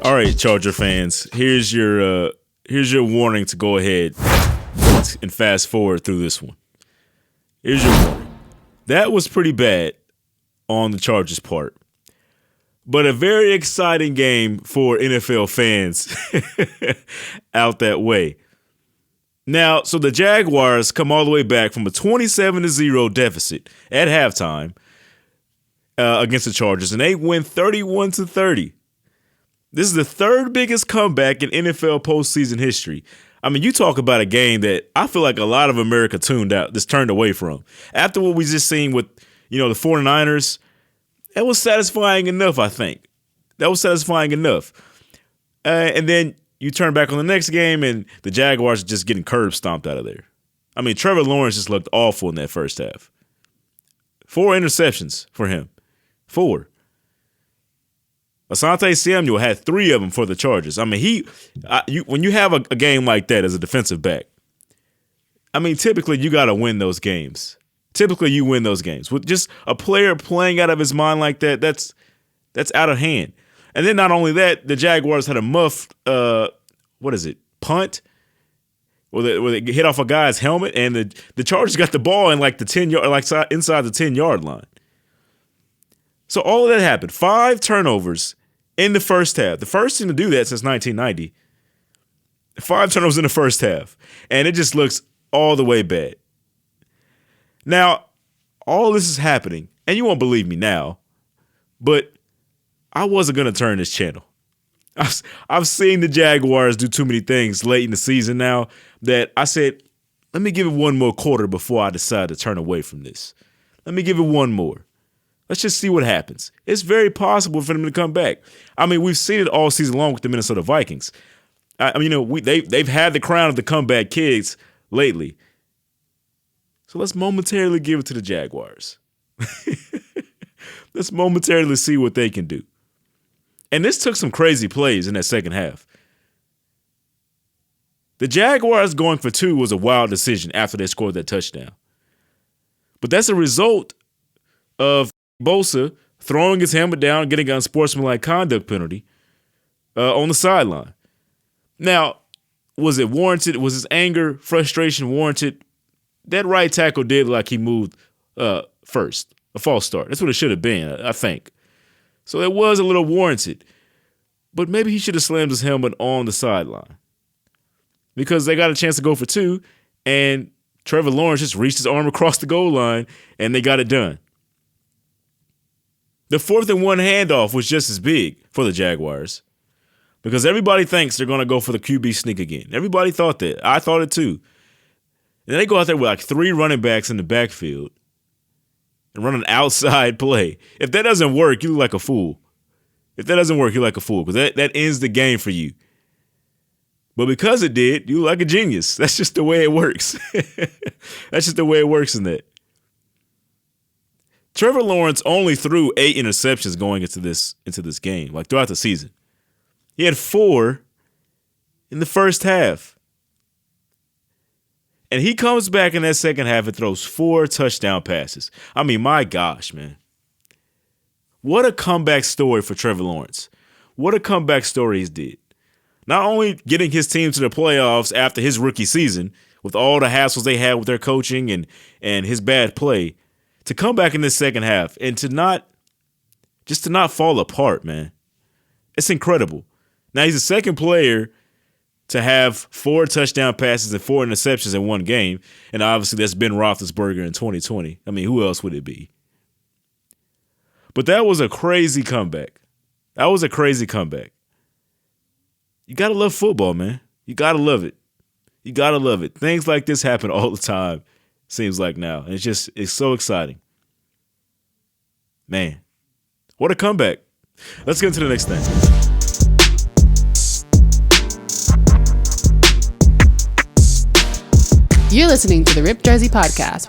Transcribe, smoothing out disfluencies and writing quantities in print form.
All right, Charger fans, here's your warning to go ahead and fast forward through this one. Here's your warning. That was pretty bad on the Chargers' part, but a very exciting game for NFL fans out that way. Now, so the Jaguars come all the way back from a 27-0 deficit at halftime against the Chargers, and they win 31-30. This is the third biggest comeback in NFL postseason history. I mean, you talk about a game that I feel like a lot of America tuned out, just turned away from. After what we just seen with, the 49ers, that was satisfying enough, I think. That was satisfying enough. And then you turn back on the next game, and the Jaguars are just getting curb stomped out of there. I mean, Trevor Lawrence just looked awful in that first half. 4 interceptions for him. 4. Asante Samuel had 3 of them for the Chargers. I mean, when you have a game like that as a defensive back, I mean, typically you got to win those games. Typically you win those games. With just a player playing out of his mind like that, that's out of hand. And then not only that, the Jaguars had a muffed, punt, where they hit off a guy's helmet, and the Chargers got the ball in like the 10-yard, like inside the 10-yard line. So all of that happened. 5 turnovers in the first half. The first team to do that since 1990. 5 turnovers in the first half. And it just looks all the way bad. Now, all this is happening, and you won't believe me now, but I wasn't going to turn this channel. I've seen the Jaguars do too many things late in the season now that I said, let me give it one more quarter before I decide to turn away from this. Let me give it one more. Let's just see what happens. It's very possible for them to come back. I mean, we've seen it all season long with the Minnesota Vikings. They've had the crown of the comeback kids lately. So let's momentarily give it to the Jaguars. Let's momentarily see what they can do. And this took some crazy plays in that second half. The Jaguars going for 2 was a wild decision after they scored that touchdown. But that's a result of Bosa throwing his helmet down and getting an unsportsmanlike conduct penalty on the sideline. Now, was it warranted? Was his anger, frustration warranted? That right tackle did look like he moved first, a false start. That's what it should have been, I think. So it was a little warranted. But maybe he should have slammed his helmet on the sideline because they got a chance to go for 2, and Trevor Lawrence just reached his arm across the goal line, and they got it done. The 4th and 1 handoff was just as big for the Jaguars because everybody thinks they're going to go for the QB sneak again. Everybody thought that. I thought it too. And they go out there with like 3 running backs in the backfield and run an outside play. If that doesn't work, you look like a fool. If that doesn't work, you're like a fool because that ends the game for you. But because it did, you look like a genius. That's just the way it works. That's just the way it works in that. Trevor Lawrence only threw 8 interceptions going into this game, like throughout the season. He had 4 in the first half. And he comes back in that second half and throws 4 touchdown passes. I mean, my gosh, man. What a comeback story for Trevor Lawrence. What a comeback story he did. Not only getting his team to the playoffs after his rookie season, with all the hassles they had with their coaching and his bad play, to come back in this second half and to not fall apart, man. It's incredible. Now, he's the second player to have 4 touchdown passes and 4 interceptions in one game. And obviously that's Ben Roethlisberger in 2020. I mean, who else would it be? But that was a crazy comeback. That was a crazy comeback. You got to love football, man. You got to love it. You got to love it. Things like this happen all the time, seems like now. And it's so exciting. Man, what a comeback. Let's get into the next thing. You're listening to the Rip Jersey Podcast.